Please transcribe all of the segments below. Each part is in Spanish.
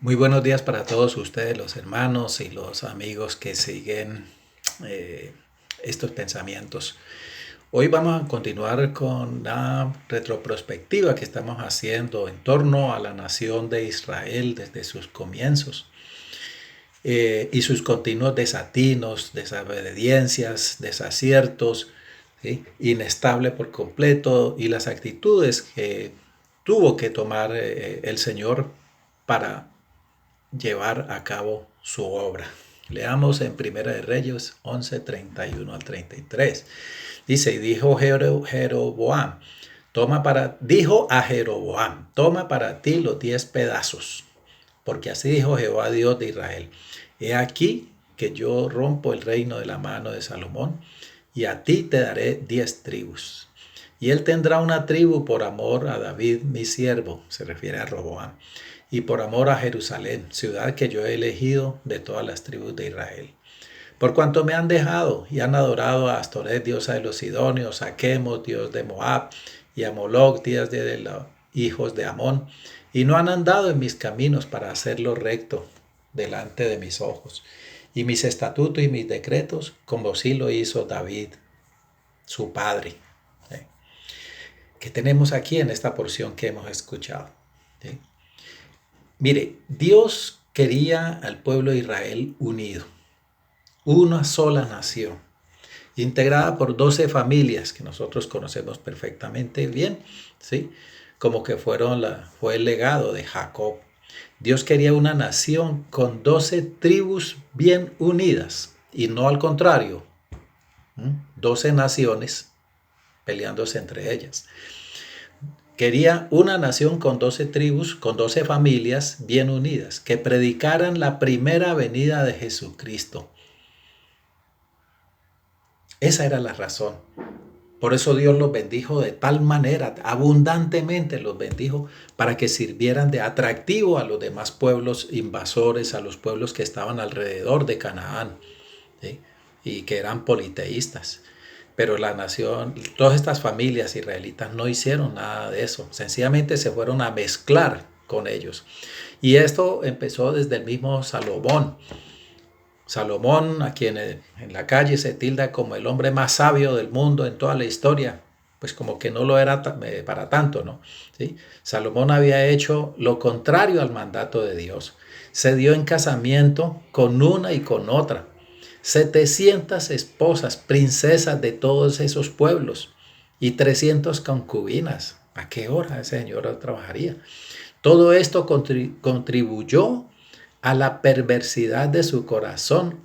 Muy buenos días para todos ustedes, los hermanos y los amigos que siguen eh, estos pensamientos. Hoy vamos a continuar con la retrospectiva que estamos haciendo en torno a la nación de Israel desde sus comienzos y sus continuos desatinos, desobediencias, desaciertos, ¿sí? Inestable por completo y las actitudes que tuvo que tomar el Señor para llevar a cabo su obra. Leamos en Primera de Reyes 11, 31 al 33. Dice, y dijo a Jeroboam, toma para ti los 10 pedazos, porque así dijo Jehová Dios de Israel. He aquí que yo rompo el reino de la mano de Salomón, y a ti te daré 10 tribus. Y él tendrá una tribu por amor a David mi siervo, se refiere a Roboam, y por amor a Jerusalén, ciudad que yo he elegido de todas las tribus de Israel. Por cuanto me han dejado y han adorado a Astoret, diosa de los Sidonios, a Chemos, dios de Moab, y a Moloc, dios de los hijos de Amón, y no han andado en mis caminos para hacerlo recto delante de mis ojos, y mis estatutos y mis decretos, como sí lo hizo David, su padre. ¿Sí? ¿Qué tenemos aquí en esta porción que hemos escuchado? ¿Sí? Mire, Dios quería al pueblo de Israel unido, una sola nación, integrada por 12 familias que nosotros conocemos perfectamente bien, ¿sí? Como que fue el legado de Jacob. Dios quería una nación con 12 tribus bien unidas y no al contrario, 12 naciones peleándose entre ellas. Quería una nación con 12 tribus, con 12 familias bien unidas, que predicaran la primera venida de Jesucristo. Esa era la razón. Por eso Dios los bendijo de tal manera, abundantemente los bendijo, para que sirvieran de atractivo a los demás pueblos invasores, a los pueblos que estaban alrededor de Canaán, ¿sí? Y que eran politeístas. Pero la nación, todas estas familias israelitas no hicieron nada de eso, sencillamente se fueron a mezclar con ellos. Y esto empezó desde el mismo Salomón. Salomón, a quien en la calle se tilda como el hombre más sabio del mundo en toda la historia, pues como que no lo era para tanto, ¿no? ¿Sí? Salomón había hecho lo contrario al mandato de Dios. Se dio en casamiento con una y con otra. 700 esposas, princesas de todos esos pueblos y 300 concubinas. ¿A qué hora ese señor trabajaría? Todo esto contribuyó a la perversidad de su corazón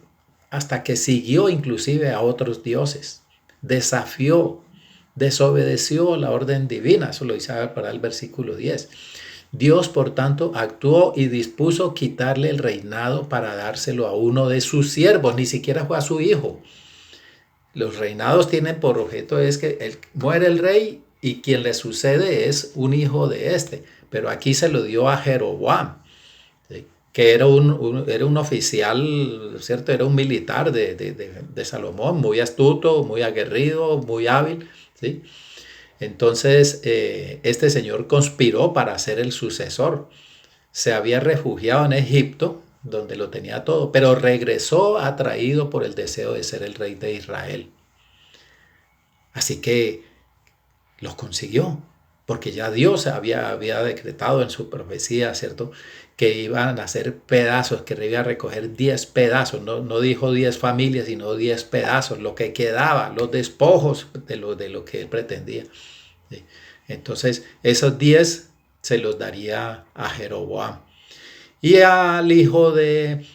hasta que siguió inclusive a otros dioses. Desafió, desobedeció la orden divina. Eso lo dice para el versículo 10. Dios, por tanto, actuó y dispuso quitarle el reinado para dárselo a uno de sus siervos. Ni siquiera fue a su hijo. Los reinados tienen por objeto es que muere el rey y quien le sucede es un hijo de este. Pero aquí se lo dio a Jeroboam, ¿sí? Que era un oficial, ¿cierto? Era un militar de Salomón, muy astuto, muy aguerrido, muy hábil, ¿sí? Entonces, este señor conspiró para ser el sucesor. Se había refugiado en Egipto, donde lo tenía todo, pero regresó atraído por el deseo de ser el rey de Israel. Así que lo consiguió, porque ya Dios había decretado en su profecía, ¿cierto? Que iban a hacer pedazos, que iba a recoger 10 pedazos, no dijo 10 familias, sino 10 pedazos, lo que quedaba, los despojos de lo que él pretendía. ¿Sí? Entonces, esos 10 se los daría a Jeroboam. Y al hijo de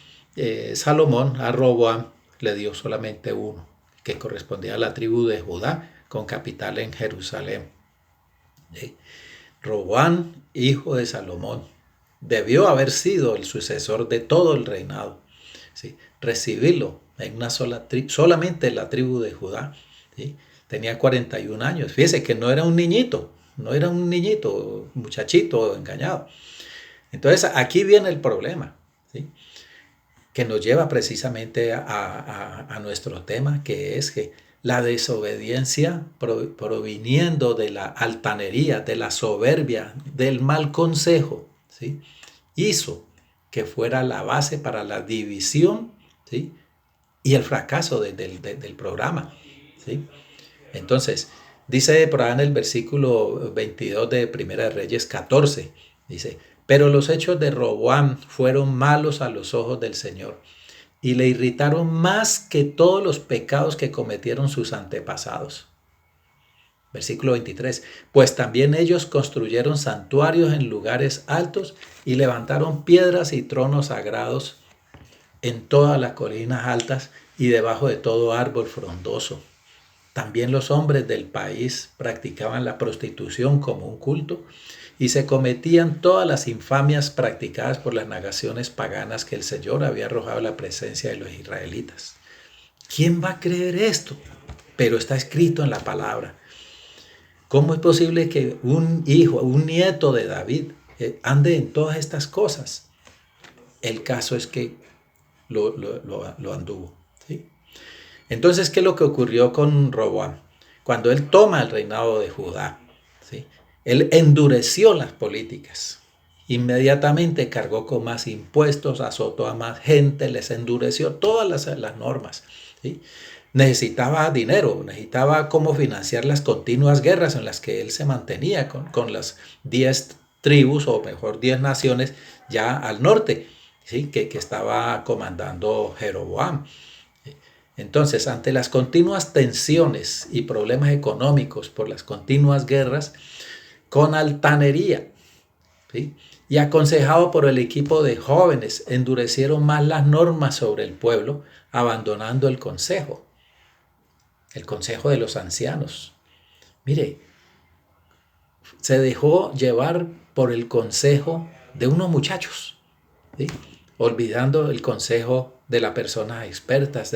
Salomón, a Roboam, le dio solamente uno, que correspondía a la tribu de Judá, con capital en Jerusalén. ¿Sí? Roboam, hijo de Salomón, debió haber sido el sucesor de todo el reinado. ¿Sí? Recibirlo en una sola tribu, solamente la tribu de Judá. ¿Sí? Tenía 41 años. Fíjese que no era un niñito, no era un niñito, muchachito engañado. Entonces aquí viene el problema, ¿sí? Que nos lleva precisamente a nuestro tema, que es que la desobediencia proviniendo de la altanería, de la soberbia, del mal consejo, ¿sí? Hizo que fuera la base para la división, ¿sí? Y el fracaso del programa, ¿sí? Entonces, dice por ahí en el versículo 22 de Primera de Reyes 14, dice, pero los hechos de Roboam fueron malos a los ojos del Señor y le irritaron más que todos los pecados que cometieron sus antepasados. Versículo 23, pues también ellos construyeron santuarios en lugares altos y levantaron piedras y tronos sagrados en todas las colinas altas y debajo de todo árbol frondoso. También los hombres del país practicaban la prostitución como un culto y se cometían todas las infamias practicadas por las naciones paganas que el Señor había arrojado a la presencia de los israelitas. ¿Quién va a creer esto? Pero está escrito en la palabra. ¿Cómo es posible que un hijo, un nieto de David ande en todas estas cosas? El caso es que lo anduvo, ¿sí? Entonces, ¿qué es lo que ocurrió con Roboam? Cuando él toma el reinado de Judá, ¿sí? Él endureció las políticas. Inmediatamente cargó con más impuestos, azotó a más gente, les endureció todas las normas, ¿sí? Necesitaba dinero, necesitaba cómo financiar las continuas guerras en las que él se mantenía con las 10 tribus, o mejor 10 naciones ya al norte, ¿sí? que estaba comandando Jeroboam. Entonces, ante las continuas tensiones y problemas económicos por las continuas guerras, con altanería, ¿sí? Y aconsejado por el equipo de jóvenes, endurecieron más las normas sobre el pueblo, abandonando el consejo de los ancianos. Mire, se dejó llevar por el consejo de unos muchachos, ¿sí? Olvidando el consejo de las personas expertas,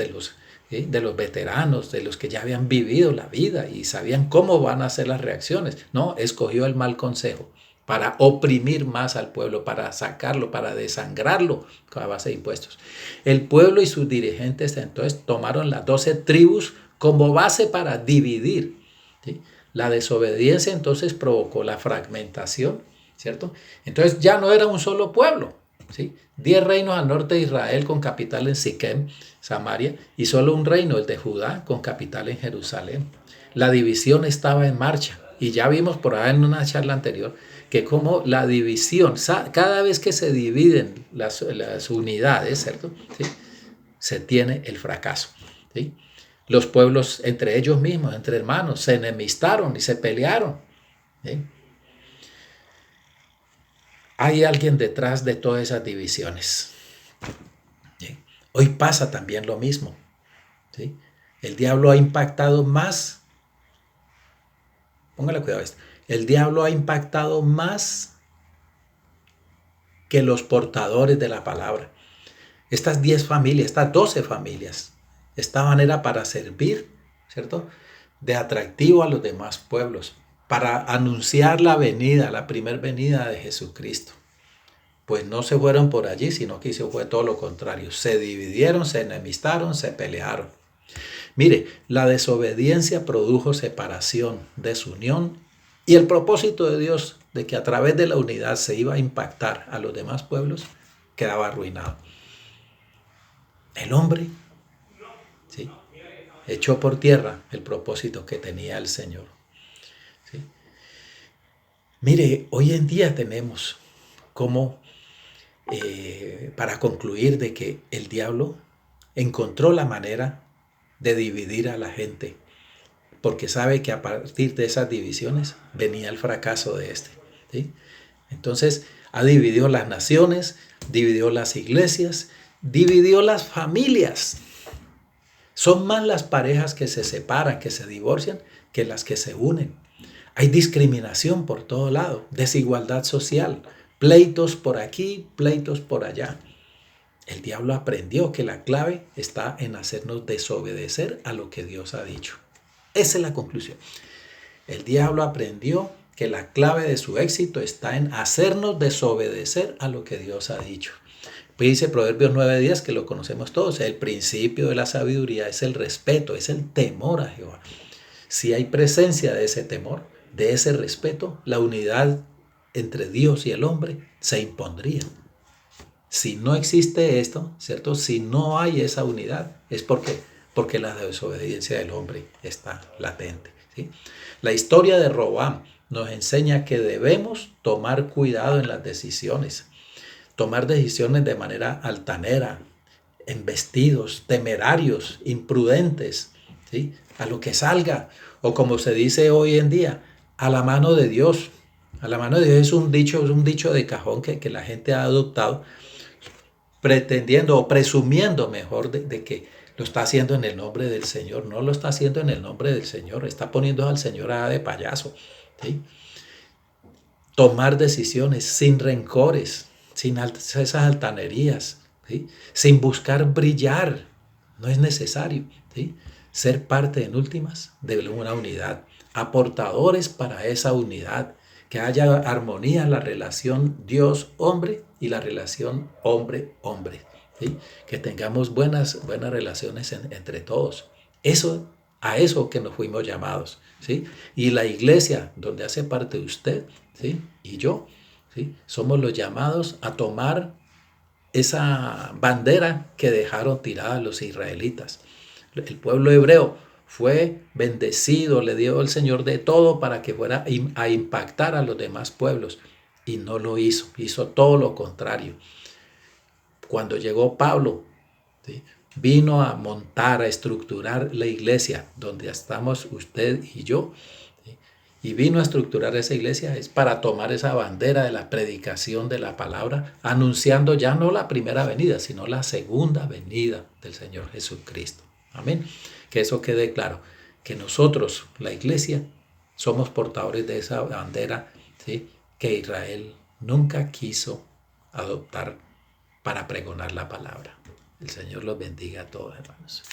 ¿sí? De los veteranos, de los que ya habían vivido la vida y sabían cómo van a ser las reacciones. No, escogió el mal consejo para oprimir más al pueblo, para sacarlo, para desangrarlo a base de impuestos. El pueblo y sus dirigentes entonces tomaron las 12 tribus como base para dividir, ¿sí? La desobediencia entonces provocó la fragmentación, ¿cierto? Entonces ya no era un solo pueblo, ¿sí? 10 reinos al norte de Israel con capital en Siquem, Samaria, y solo un reino, el de Judá, con capital en Jerusalén. La división estaba en marcha y ya vimos por ahí en una charla anterior que como la división, cada vez que se dividen las unidades, ¿cierto? ¿Sí? Se tiene el fracaso, ¿sí? Los pueblos entre ellos mismos, entre hermanos, se enemistaron y se pelearon, ¿sí? Hay alguien detrás de todas esas divisiones, ¿sí? Hoy pasa también lo mismo, ¿sí? El diablo ha impactado más, póngale cuidado a esto, el diablo ha impactado más que los portadores de la palabra. Estas 10 familias, estas 12 familias, estaban era para servir, ¿cierto? De atractivo a los demás pueblos, para anunciar la venida, la primer venida de Jesucristo. Pues no se fueron por allí, sino que fue todo lo contrario. Se dividieron, se enemistaron, se pelearon. Mire, la desobediencia produjo separación, desunión, y el propósito de Dios de que a través de la unidad se iba a impactar a los demás pueblos quedaba arruinado. El hombre, ¿sí?, echó por tierra el propósito que tenía el Señor, ¿sí? Mire, hoy en día tenemos como, para concluir, de que el diablo encontró la manera de dividir a la gente, porque sabe que a partir de esas divisiones venía el fracaso de este, ¿sí? Entonces ha dividido las naciones, dividió las iglesias, dividió las familias. Son más las parejas que se separan, que se divorcian, que las que se unen. Hay discriminación por todo lado, desigualdad social, pleitos por aquí, pleitos por allá. El diablo aprendió que la clave está en hacernos desobedecer a lo que Dios ha dicho. Esa es la conclusión. El diablo aprendió que la clave de su éxito está en hacernos desobedecer a lo que Dios ha dicho. Pues dice Proverbios 9:10, que lo conocemos todos: el principio de la sabiduría es el respeto, es el temor a Jehová. Si hay presencia de ese temor, de ese respeto, la unidad entre Dios y el hombre se impondría. Si no existe esto, ¿cierto? Si no hay esa unidad, es porque la desobediencia del hombre está latente, ¿sí? La historia de Roboam nos enseña que debemos tomar cuidado en las decisiones, tomar decisiones de manera altanera, embestidos, temerarios, imprudentes, ¿sí? A lo que salga, o como se dice hoy en día, a la mano de Dios. A la mano de Dios es un dicho de cajón que la gente ha adoptado, pretendiendo o presumiendo mejor de que lo está haciendo en el nombre del Señor. No lo está haciendo en el nombre del Señor, está poniendo al Señor a de payaso, ¿sí? Tomar decisiones sin rencores, sin esas altanerías, ¿sí? Sin buscar brillar, no es necesario, ¿sí? Ser parte en últimas de una unidad, aportadores para esa unidad, que haya armonía en la relación Dios-hombre y la relación hombre-hombre, ¿sí? Que tengamos buenas relaciones entre todos. Eso, a eso que nos fuimos llamados, ¿sí? Y la iglesia donde hace parte usted, ¿sí? Y yo, ¿sí? Somos los llamados a tomar esa bandera que dejaron tirada los israelitas. El pueblo hebreo fue bendecido, le dio el Señor de todo para que fuera a impactar a los demás pueblos, y no lo hizo, hizo todo lo contrario. Cuando llegó Pablo, ¿sí? Vino a montar, a estructurar la iglesia donde estamos usted y yo, ¿sí? Y vino a estructurar esa iglesia es para tomar esa bandera de la predicación de la palabra, anunciando ya no la primera venida, sino la segunda venida del Señor Jesucristo. Amén. Que eso quede claro, que nosotros, la iglesia, somos portadores de esa bandera, ¿sí? Que Israel nunca quiso adoptar para pregonar la palabra. El Señor los bendiga a todos, hermanos.